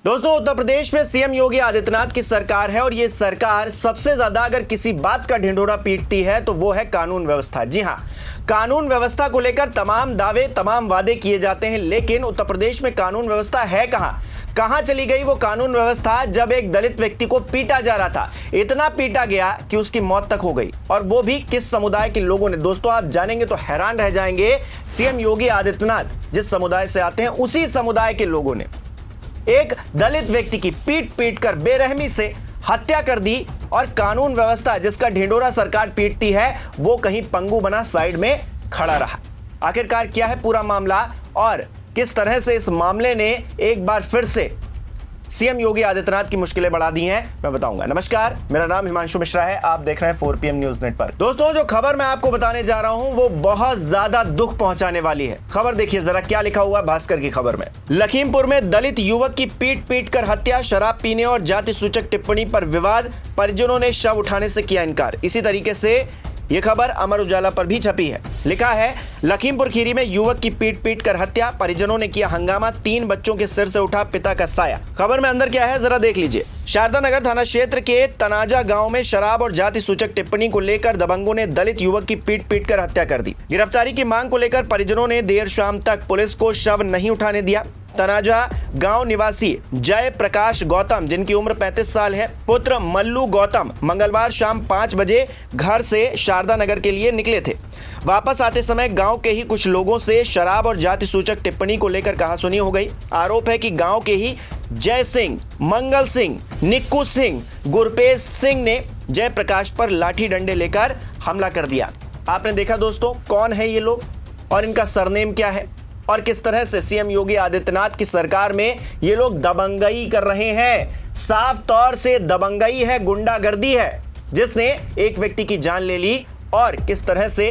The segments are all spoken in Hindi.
दोस्तों, उत्तर प्रदेश में सीएम योगी आदित्यनाथ की सरकार है और ये सरकार सबसे ज्यादा अगर किसी बात का ढिंढोरा पीटती है तो वो है कानून व्यवस्था। जी हां, कानून व्यवस्था को लेकर तमाम दावे, तमाम वादे किए जाते हैं, लेकिन उत्तर प्रदेश में कानून व्यवस्था है कहां चली गई वो कानून व्यवस्था जब एक दलित व्यक्ति को पीटा जा रहा था। इतना पीटा गया कि उसकी मौत तक हो गई, और वो भी किस समुदाय के लोगों ने। दोस्तों, आप जानेंगे तो हैरान रह जाएंगे। सीएम योगी आदित्यनाथ जिस समुदाय से आते हैं उसी समुदाय के लोगों ने एक दलित व्यक्ति की पीट कर बेरहमी से हत्या कर दी, और कानून व्यवस्था जिसका ढिंढोरा सरकार पीटती है वो कहीं पंगु बना साइड में खड़ा रहा। आखिरकार क्या है पूरा मामला और किस तरह से इस मामले ने एक बार फिर से सीएम योगी आदित्यनाथ की मुश्किलें बढ़ा दी हैं, मैं बताऊंगा। नमस्कार, मेरा नाम हिमांशु मिश्रा है, आप देख रहे हैं 4PM न्यूज नेटवर्क। दोस्तों, जो खबर मैं आपको बताने जा रहा हूं वो बहुत ज्यादा दुख पहुंचाने वाली है। खबर देखिए जरा, क्या लिखा हुआ है भास्कर की खबर में। लखीमपुर में दलित युवक की पीट कर हत्या, शराब पीने और जाति सूचक टिप्पणी पर विवाद, परिजनों ने शव उठाने से किया इनकार। इसी तरीके से यह खबर अमर उजाला पर भी छपी है। लिखा है, लखीमपुर खीरी में युवक की पीट कर हत्या, परिजनों ने किया हंगामा, 3 बच्चों के सिर से उठा पिता का साया। खबर में अंदर क्या है जरा देख लीजिए। शारदा नगर थाना क्षेत्र के तनाजा गांव में शराब और जाति सूचक टिप्पणी को लेकर दबंगों ने दलित युवक की पीट कर हत्या कर दी। गिरफ्तारी की मांग को लेकर परिजनों ने देर शाम तक पुलिस को शव नहीं उठाने दिया। तनाजा गांव निवासी जय प्रकाश गौतम, जिनकी उम्र 35 साल है, पुत्र मल्लू गौतम मंगलवार शाम 5 बजे घर से शारदा नगर के लिए निकले थे। वापस आते समय गांव के ही कुछ लोगों से शराब और जाति सूचक टिप्पणी को लेकर कहासुनी हो गई। आरोप है कि गांव के ही जय सिंह, मंगल सिंह, निक्कू सिंह, गुरपेश सिंह ने जय प्रकाश पर लाठी डंडे लेकर हमला कर दिया। आपने देखा दोस्तों, कौन है ये लोग और इनका सरनेम क्या है और किस तरह से सीएम योगी आदित्यनाथ की सरकार में ये लोग दबंगई कर रहे हैं। साफ तौर से दबंगई है, गुंडागर्दी है, जिसने एक व्यक्ति की जान ले ली और किस तरह से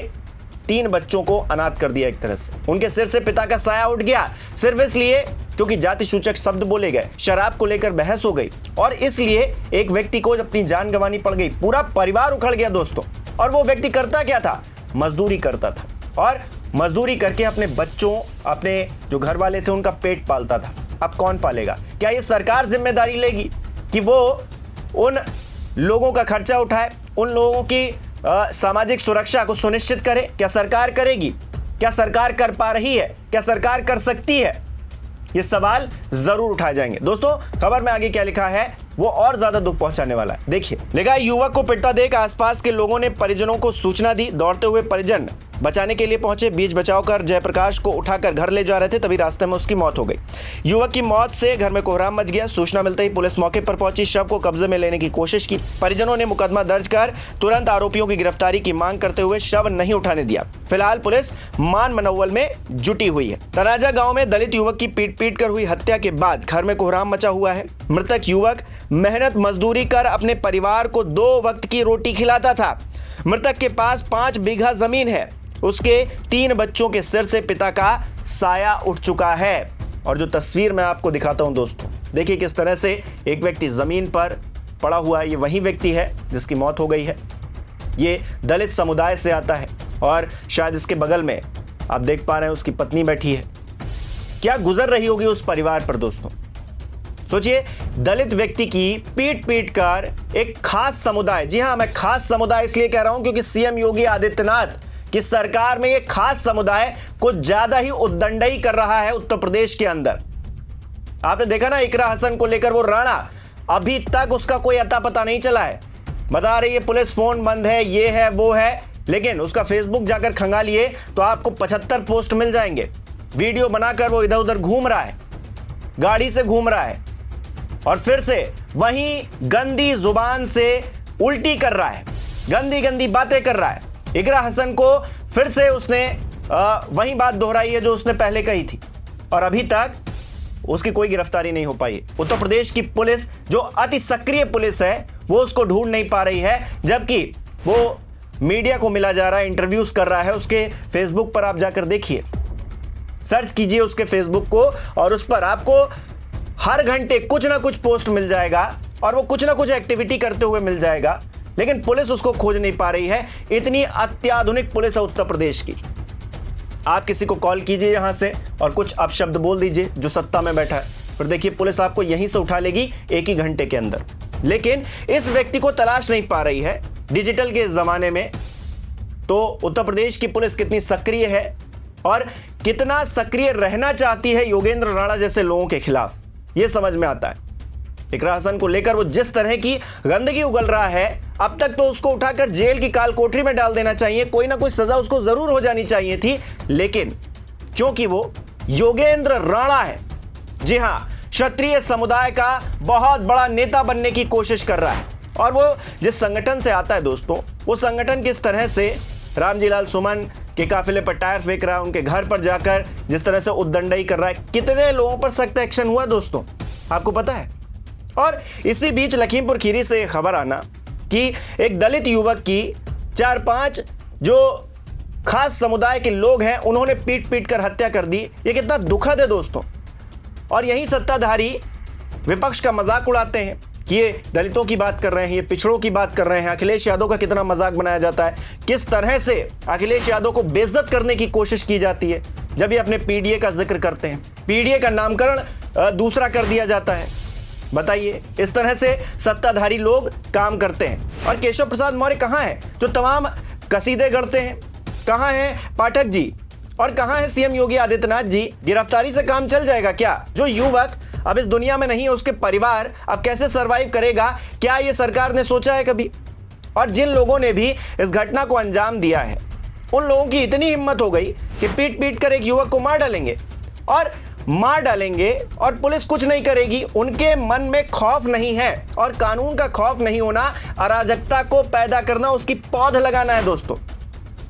3 बच्चों को अनाथ कर दिया। एक तरह से उनके सिर से पिता का साया उठ गया, सिर्फ इसलिए क्योंकि जाति सूचक शब्द बोले गए, शराब को लेकर बहस हो गई और इसलिए एक व्यक्ति को अपनी जान गंवानी पड़ गई, पूरा परिवार उखड़ गया दोस्तों। और वो व्यक्ति करता क्या था? मजदूरी करता था और मजदूरी करके अपने बच्चों, अपने जो घर वाले थे उनका पेट पालता था। अब कौन पालेगा? क्या ये सरकार जिम्मेदारी लेगी कि वो उन लोगों का खर्चा उठाए, उन लोगों की सामाजिक सुरक्षा को सुनिश्चित करे? क्या सरकार करेगी? क्या सरकार कर पा रही है? क्या सरकार कर सकती है? ये सवाल जरूर उठाए जाएंगे। दोस्तों, खबर में आगे क्या लिखा है वो और ज्यादा दुख पहुंचाने वाला है। देखिए, लिखा है, युवक को पिटता देख आसपास के लोगों ने परिजनों को सूचना दी। दौड़ते हुए परिजन बचाने के लिए पहुंचे। बीच बचाव कर जयप्रकाश को उठाकर घर ले जा रहे थे, तभी रास्ते में उसकी मौत हो गई। युवक की मौत से घर में कोहराम मच गया। सूचना मिलते ही पुलिस मौके पर पहुंची, शव को कब्जे में लेने की कोशिश की। परिजनों ने मुकदमा दर्ज कर तुरंत आरोपियों की गिरफ्तारी की मांग करते हुए शव नहीं उठाने दिया। फिलहाल पुलिस मान मनोवल में जुटी हुई है। तनाजा गांव में दलित युवक की पीट कर हुई हत्या के बाद घर में कोहराम मचा हुआ है। मृतक युवक मेहनत मजदूरी कर अपने परिवार को 2 वक्त की रोटी खिलाता था। मृतक के पास 5 बीघा जमीन है। उसके 3 बच्चों के सिर से पिता का साया उठ चुका है। और जो तस्वीर मैं आपको दिखाता हूं दोस्तों, देखिए किस तरह से एक व्यक्ति जमीन पर पड़ा हुआ है। ये वही व्यक्ति है जिसकी मौत हो गई है। ये दलित समुदाय से आता है और शायद इसके बगल में आप देख पा रहे हैं उसकी पत्नी बैठी है। क्या गुजर रही होगी उस परिवार पर दोस्तों? सोचिए, दलित व्यक्ति की पीट कर एक खास समुदाय, जी हां, मैं खास समुदाय इसलिए कह रहा हूं क्योंकि सीएम योगी आदित्यनाथ कि सरकार में यह खास समुदाय कुछ ज्यादा ही उद्दंडई कर रहा है उत्तर प्रदेश के अंदर। आपने देखा ना, इकरा हसन को लेकर वो राणा, अभी तक उसका कोई अता पता नहीं चला है। बता रही है पुलिस फोन बंद है, ये है वो है, लेकिन उसका फेसबुक जाकर खंगालिए तो आपको 75 पोस्ट मिल जाएंगे। वीडियो बनाकर वो इधर उधर घूम रहा है, गाड़ी से घूम रहा है और फिर से वही गंदी जुबान से उल्टी कर रहा है, गंदी गंदी बातें कर रहा है। इकरा हसन को फिर से उसने वही बात दोहराई है जो उसने पहले कही थी और अभी तक उसकी कोई गिरफ्तारी नहीं हो पाई। उत्तर प्रदेश की पुलिस, जो अति सक्रिय पुलिस है, वो उसको ढूंढ नहीं पा रही है, जबकि वो मीडिया को मिला जा रहा है, इंटरव्यूज कर रहा है। उसके फेसबुक पर आप जाकर देखिए, सर्च कीजिए उसके फेसबुक को और उस पर आपको हर घंटे कुछ ना कुछ पोस्ट मिल जाएगा और वो कुछ ना कुछ एक्टिविटी करते हुए मिल जाएगा, लेकिन पुलिस उसको खोज नहीं पा रही है। इतनी अत्याधुनिक पुलिस है उत्तर प्रदेश की। आप किसी को कॉल कीजिए यहां से और कुछ अपशब्द बोल दीजिए जो सत्ता में बैठा है, फिर देखिए पुलिस आपको यहीं से उठा लेगी एक ही घंटे के अंदर। लेकिन इस व्यक्ति को तलाश नहीं पा रही है डिजिटल के इस जमाने में। तो उत्तर प्रदेश की पुलिस कितनी सक्रिय है और कितना सक्रिय रहना चाहती है योगेंद्र राणा जैसे लोगों के खिलाफ, यह समझ में आता है। इकरा हसन को लेकर वो जिस तरह की गंदगी उगल रहा है, अब तक तो उसको उठाकर जेल की काल कोठरी में डाल देना चाहिए, कोई ना कोई सजा उसको जरूर हो जानी चाहिए थी। लेकिन क्योंकि वो योगेंद्र राणा है, जी हां, क्षत्रिय समुदाय का बहुत बड़ा नेता बनने की कोशिश कर रहा है, और वो जिस संगठन से आता है दोस्तों, वो संगठन किस तरह से रामजीलाल सुमन के काफिले पर टायर फेंक रहा है, उनके घर पर जाकर जिस तरह से उद्दंडई कर रहा है, कितने लोगों पर सख्त एक्शन हुआ दोस्तों, आपको पता है। और इसी बीच लखीमपुर खीरी से खबर आना कि एक दलित युवक की 4-5 जो खास समुदाय के लोग हैं उन्होंने पीट पीट कर हत्या कर दी, ये कितना दुखद है दोस्तों। और यही सत्ताधारी विपक्ष का मजाक उड़ाते हैं कि ये दलितों की बात कर रहे हैं, ये पिछड़ों की बात कर रहे हैं। अखिलेश यादव का कितना मजाक बनाया जाता है, किस तरह से अखिलेश यादव को बेइज्जत करने की कोशिश की जाती है जब ये अपने पीडीए का जिक्र करते हैं। पीडीए का नामकरण दूसरा कर दिया जाता है। बताइए, इस तरह से सत्ताधारी लोग काम करते हैं। और केशव प्रसाद मौर्य कहां है जो तमाम कसीदे गढ़ते हैं? कहां है पाठक जी और कहां है सीएम योगी आदित्यनाथ जी? गिरफ्तारी से काम चल जाएगा क्या? जो युवक अब इस दुनिया में नहीं है, उसके परिवार अब कैसे सरवाइव करेगा? क्या ये सरकार ने सोचा है कभी? और जिन लोगों ने भी इस घटना को अंजाम दिया है, उन लोगों की इतनी हिम्मत हो गई कि पीट पीट कर एक युवक को मार डालेंगे और पुलिस कुछ नहीं करेगी। उनके मन में खौफ नहीं है, और कानून का खौफ नहीं होना अराजकता को पैदा करना, उसकी पौध लगाना है दोस्तों।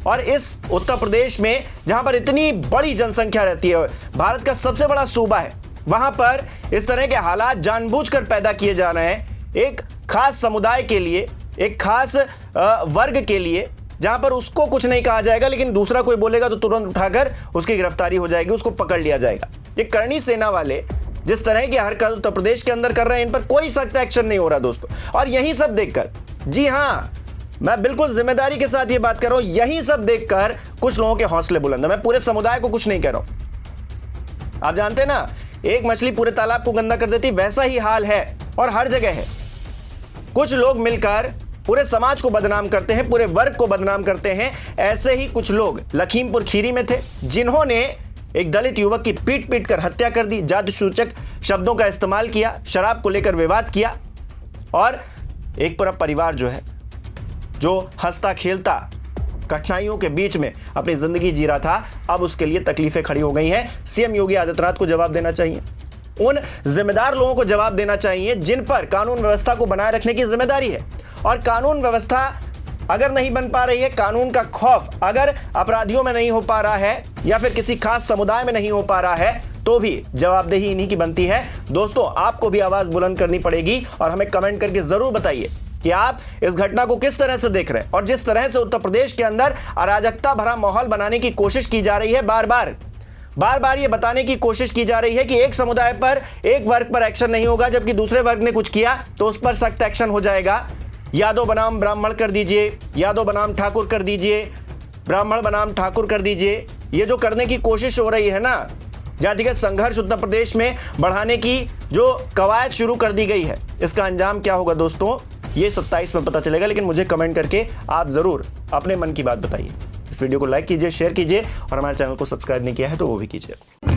और इस उत्तर प्रदेश में जहां पर इतनी बड़ी जनसंख्या रहती है, भारत का सबसे बड़ा सूबा है, वहां पर इस तरह के हालात जानबूझकर पैदा किए जा रहे हैं एक खास समुदाय के लिए, एक खास वर्ग के लिए, जहां पर उसको कुछ नहीं कहा जाएगा, लेकिन दूसरा कोई बोलेगा तो तुरंत उठाकर उसकी गिरफ्तारी हो जाएगी, उसको पकड़ लिया जाएगा। ये करनी सेना वाले जिस तरह की हरकत उत्तर प्रदेश के अंदर कर रहे हैं, इन पर कोई सख्त एक्शन नहीं हो रहा दोस्तों। और यही सब देखकर, जी हां, मैं बिल्कुल जिम्मेदारी के साथ ये बात कर रहा हूं, यही सब देखकर कुछ लोगों के हौसले बुलंद है। मैं पूरे समुदाय को कुछ नहीं कह रहा हूं। आप जानते हैं ना, एक मछली पूरे तालाब को गंदा कर देती, वैसा ही हाल है और हर जगह है। कुछ लोग मिलकर पूरे समाज को बदनाम करते हैं, पूरे वर्ग को बदनाम करते हैं। ऐसे ही कुछ लोग लखीमपुर खीरी में थे, जिन्होंने एक दलित युवक की पीट पीट कर हत्या कर दी, जाति सूचक शब्दों का इस्तेमाल किया, शराब को लेकर विवाद किया, और एक पूरा परिवार जो है, जो हंसता खेलता कठिनाइयों के बीच में अपनी जिंदगी जी रहा था, अब उसके लिए तकलीफें खड़ी हो गई हैं। सीएम योगी आदित्यनाथ को जवाब देना चाहिए, उन जिम्मेदार लोगों को जवाब देना चाहिए जिन पर कानून व्यवस्था को बनाए रखने की जिम्मेदारी है। और कानून व्यवस्था अगर नहीं बन पा रही है, कानून का खौफ अगर अपराधियों में नहीं हो पा रहा है, या फिर किसी खास समुदाय में नहीं हो पा रहा है, तो भी जवाबदेही इन्हीं की बनती है। दोस्तों, आपको भी आवाज बुलंद करनी पड़ेगी और हमें कमेंट करके जरूर बताइए कि आप इस घटना को किस तरह से देख रहे हैं। और जिस तरह से उत्तर प्रदेश के अंदर अराजकता भरा माहौल बनाने की कोशिश की जा रही है, बार बार ये बताने की कोशिश की जा रही है कि एक समुदाय पर, एक वर्ग पर एक्शन नहीं होगा, जबकि दूसरे वर्ग ने कुछ किया तो उस पर सख्त एक्शन हो जाएगा। यादव बनाम ब्राह्मण कर दीजिए, यादव बनाम ठाकुर कर दीजिए, ब्राह्मण बनाम ठाकुर कर दीजिए। ये जो करने की कोशिश हो रही है ना, जातिगत संघर्ष उत्तर प्रदेश में बढ़ाने की जो कवायद शुरू कर दी गई है, इसका अंजाम क्या होगा दोस्तों, ये 27 में पता चलेगा। लेकिन मुझे कमेंट करके आप जरूर अपने मन की बात बताइए। इस वीडियो को लाइक कीजिए, शेयर कीजिए, और हमारे चैनल को सब्सक्राइब नहीं किया है तो वो भी कीजिए।